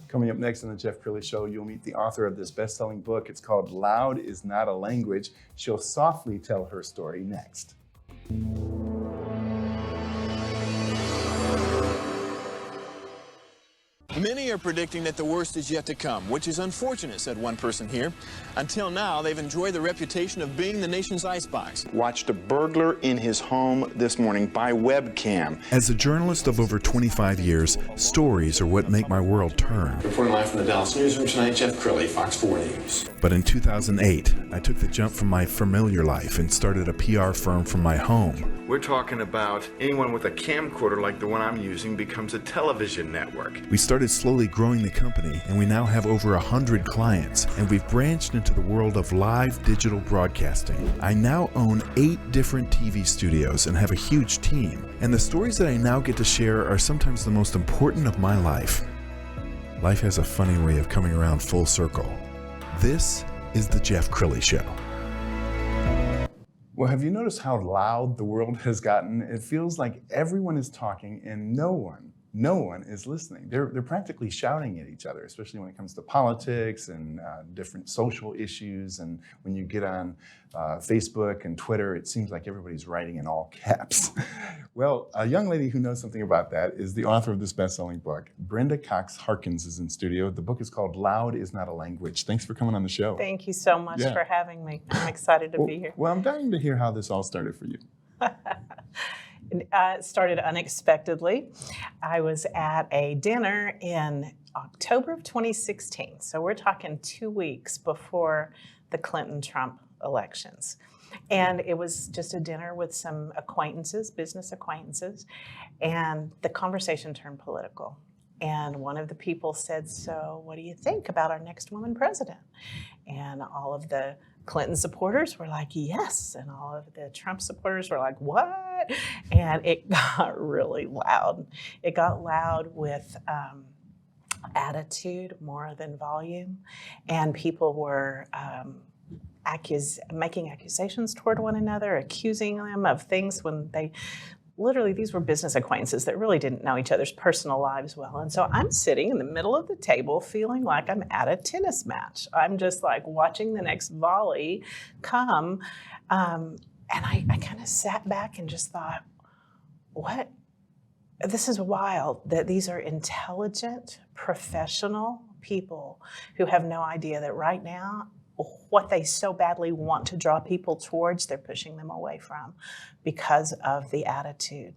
Coming up next on the Jeff Crilley Show, you'll meet the author of this best-selling book. It's called Loud is Not a Language. She'll softly tell her story next. Many are predicting that the worst is yet to come, which is unfortunate, said one person here. Until now, they've enjoyed the reputation of being the nation's icebox. Watched a burglar in his home this morning by webcam. As a journalist of over 25 years, stories are what make my world turn. Reporting live from the Dallas newsroom tonight, Jeff Crilley, Fox 4 News. But in 2008, I took the jump from my familiar life and started a PR firm from my home. We're talking about anyone with a camcorder like the one I'm using becomes a television network. We started slowly growing the company, and we now have over 100 clients, and we've branched into the world of live digital broadcasting. I now own 8 different TV studios and have a huge team, and the stories that I now get to share are sometimes the most important of my life. Life has a funny way of coming around full circle. This is the Jeff Crilley Show. Well, have you noticed how loud the world has gotten? It feels like everyone is talking and no one is listening. They're practically shouting at each other, especially when it comes to politics and different social issues. And when you get on Facebook and Twitter, it seems like everybody's writing in all caps. Well, a young lady who knows something about that is the author of this best-selling book. Brenda Harkins is in studio. The book is called Loud is Not a Language. Thanks for coming on the show. Thank you so much for having me. I'm excited to be here. Well, I'm dying to hear how this all started for you. It started unexpectedly. I was at a dinner in October of 2016. So we're talking 2 weeks before the Clinton-Trump elections. And it was just a dinner with some acquaintances, business acquaintances, and the conversation turned political. And one of the people said, "So what do you think about our next woman president?" And all of the Clinton supporters were like, "Yes." And all of the Trump supporters were like, "What?" And it got really loud. It got loud with attitude more than volume. And people were making accusations toward one another, accusing them of things when they literally, these were business acquaintances that really didn't know each other's personal lives well. And so I'm sitting in the middle of the table feeling like I'm at a tennis match. I'm just like watching the next volley come. And I kind of sat back and just thought, what? This is wild that these are intelligent, professional people who have no idea that right now, what they so badly want to draw people towards, they're pushing them away from because of the attitude.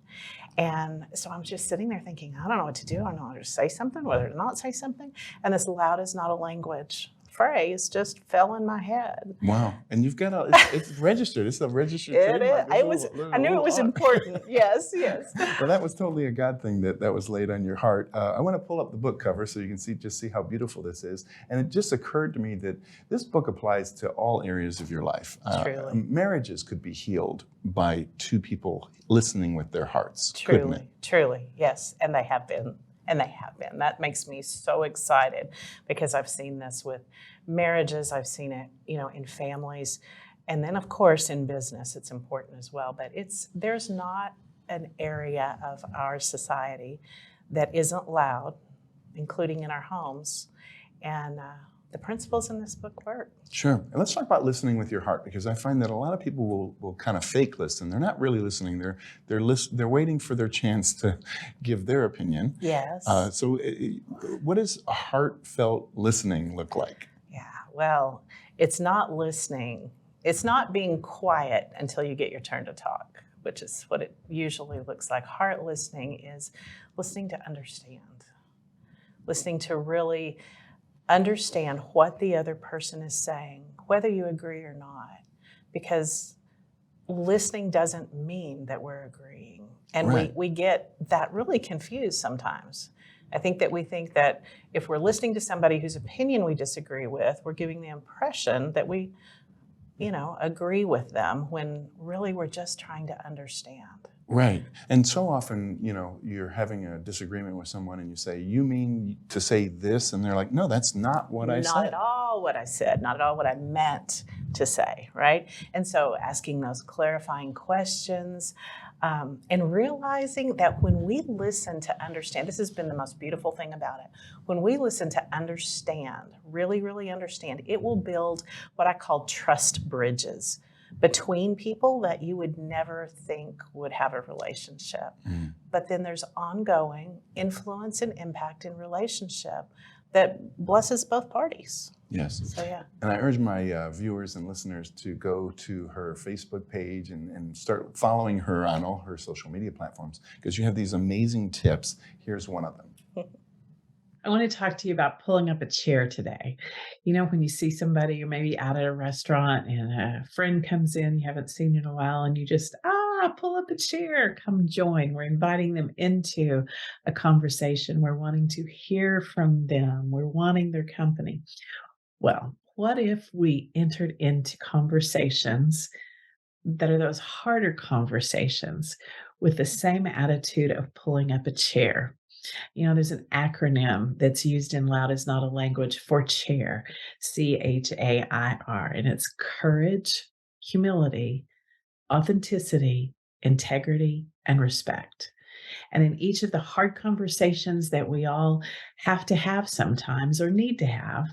And so I'm just sitting there thinking, I don't know what to do. I don't know whether to say something, whether to not say something. And this loud is not a language phrase just fell in my head. Wow. And you've got it's registered. It's a registered trademark. I knew it was important. Yes, yes. Well, that was totally a God thing that was laid on your heart. I want to pull up the book cover so you can see how beautiful this is. And it just occurred to me that this book applies to all areas of your life. Truly. Marriages could be healed by two people listening with their hearts, couldn't it? Truly, yes. And they have been. And they have been. That makes me so excited because I've seen this with marriages. I've seen it, in families. And then, of course, in business, it's important as well. But there's not an area of our society that isn't loud, including in our homes. And the principles in this book work. Sure. And let's talk about listening with your heart, because I find that a lot of people will kind of fake listen. They're not really listening. They're waiting for their chance to give their opinion. Yes. So what does a heartfelt listening look like? Yeah, well, it's not listening. It's not being quiet until you get your turn to talk, which is what it usually looks like. Heart listening is listening to understand, listening to really understand what the other person is saying, whether you agree or not, because listening doesn't mean that we're agreeing. And right. we get that really confused sometimes. I think that we think that if we're listening to somebody whose opinion we disagree with, we're giving the impression that we, agree with them when really we're just trying to understand. Right. And so often, you're having a disagreement with someone and you say, "You mean to say this?" And they're like, "No, that's not what I said." Not at all what I said, not at all what I meant. to say, right? And so asking those clarifying questions, and realizing that when we listen to understand, this has been the most beautiful thing about it. When we listen to understand, really, really understand, it will build what I call trust bridges between people that you would never think would have a relationship. But then there's ongoing influence and impact in relationship that blesses both parties. Yes. So, yeah. And I urge my viewers and listeners to go to her Facebook page and start following her on all her social media platforms, because you have these amazing tips. Here's one of them. I want to talk to you about pulling up a chair today. You know, when you see somebody, you're maybe out at a restaurant and a friend comes in, you haven't seen in a while, and you just, pull up a chair, come join. We're inviting them into a conversation. We're wanting to hear from them. We're wanting their company. Well, what if we entered into conversations that are those harder conversations with the same attitude of pulling up a chair? You know, there's an acronym that's used in Loud is Not a Language for CHAIR, CHAIR, and it's courage, humility, authenticity, integrity, and respect. And in each of the hard conversations that we all have to have sometimes or need to have,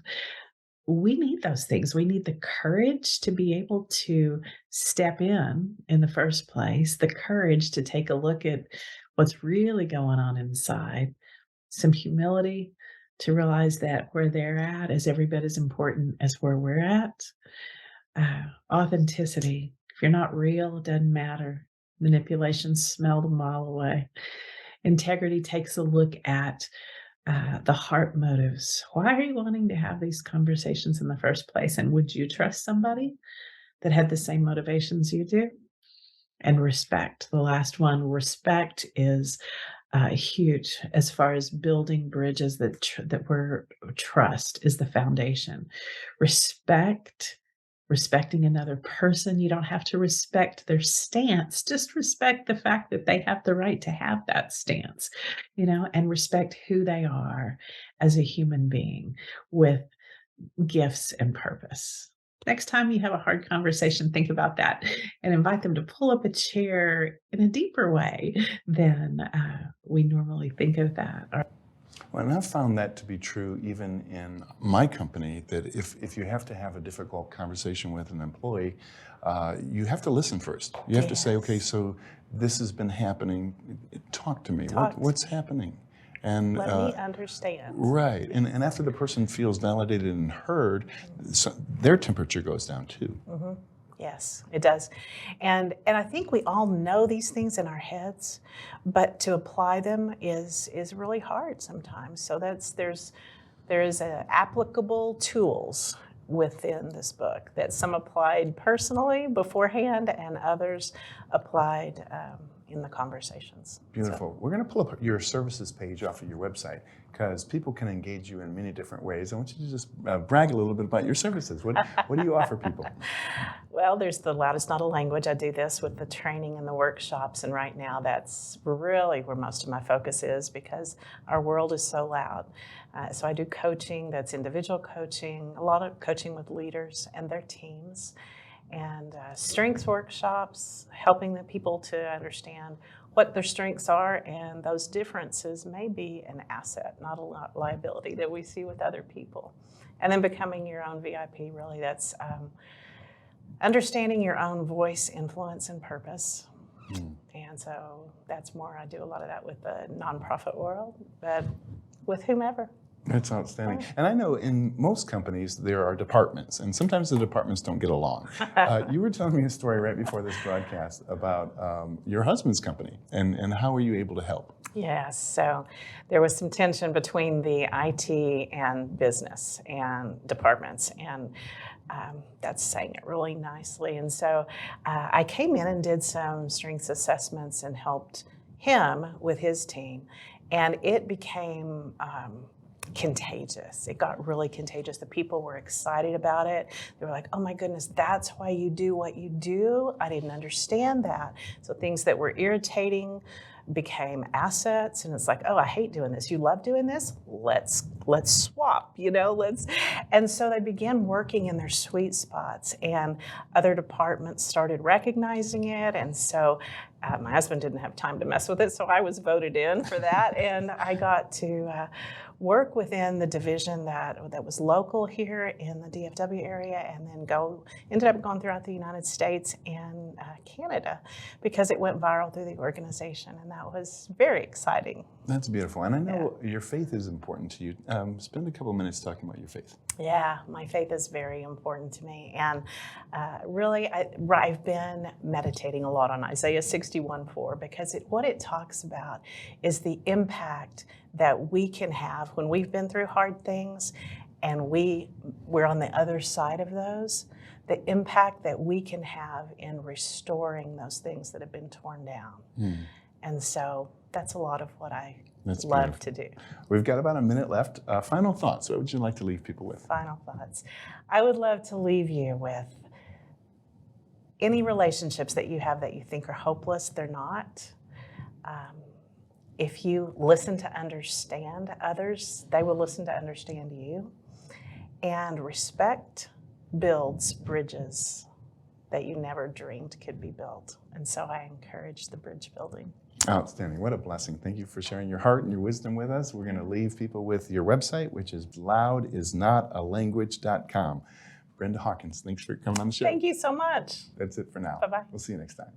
we need those things. We need the courage to be able to step in the first place, the courage to take a look at what's really going on inside, some humility to realize that where they're at is every bit as important as where we're at. Authenticity. If you're not real, it doesn't matter. Manipulation's smelled a mile away. Integrity takes a look at the heart motives. Why are you wanting to have these conversations in the first place? And would you trust somebody that had the same motivations you do? And respect. The last one, respect is huge as far as building bridges that where trust is the foundation. Respecting another person. You don't have to respect their stance. Just respect the fact that they have the right to have that stance, you know, and respect who they are as a human being with gifts and purpose. Next time you have a hard conversation, think about that and invite them to pull up a chair in a deeper way than we normally think of that. Well, and I've found that to be true even in my company, that if you have to have a difficult conversation with an employee, you have to listen first. You have to say, okay, so this has been happening. Talk to me. What's happening? And let me understand. Right. And after the person feels validated and heard, their temperature goes down too. Mm-hmm. Yes, it does. And I think we all know these things in our heads, but to apply them is really hard sometimes. So there is applicable tools within this book that some applied personally beforehand and others applied in the conversations. Beautiful. We're going to pull up your services page off of your website because people can engage you in many different ways. I want you to just brag a little bit about your services. What do you offer people? Well, there's the Loud is Not a Language. I do this with the training and the workshops, and right now that's really where most of my focus is because our world is so loud. So I do coaching, that's individual coaching, a lot of coaching with leaders and their teams, and strengths workshops, helping the people to understand what their strengths are, and those differences may be an asset, not a liability that we see with other people. And then becoming your own VIP, really, that's understanding your own voice, influence, and purpose. And so that's more, I do a lot of that with the nonprofit world, but with whomever. That's outstanding. And I know in most companies there are departments, and sometimes the departments don't get along. You were telling me a story right before this broadcast about your husband's company, and how were you able to help? Yes, so there was some tension between the IT and business and departments, and that's saying it really nicely. And so I came in and did some strengths assessments and helped him with his team, and it became contagious. It got really contagious. The people were excited about it. They were like, oh my goodness, that's why you do what you do. I didn't understand that. So things that were irritating became assets, and it's like, oh, I hate doing this. You love doing this? Let's swap, and so they began working in their sweet spots, and other departments started recognizing it, and so my husband didn't have time to mess with it, so I was voted in for that, and I got to work within the division that was local here in the DFW area, and then ended up going throughout the United States and Canada, because it went viral through the organization, and that was very exciting. That's beautiful. And I know your faith is important to you. Spend a couple minutes talking about your faith. Yeah, my faith is very important to me. And really, I've been meditating a lot on Isaiah 61:4, because what it talks about is the impact that we can have when we've been through hard things and we're on the other side of those, the impact that we can have in restoring those things that have been torn down. And so that's a lot of what I love to do. We've got about a minute left. Final thoughts. What would you like to leave people with? Final thoughts. I would love to leave you with any relationships that you have that you think are hopeless, they're not. If you listen to understand others, they will listen to understand you. And respect builds bridges that you never dreamed could be built. And so I encourage the bridge building. Outstanding. What a blessing. Thank you for sharing your heart and your wisdom with us. We're going to leave people with your website, which is loudisnotalanguage.com. Brenda Harkins, thanks for coming on the show. Thank you so much. That's it for now. Bye-bye. We'll see you next time.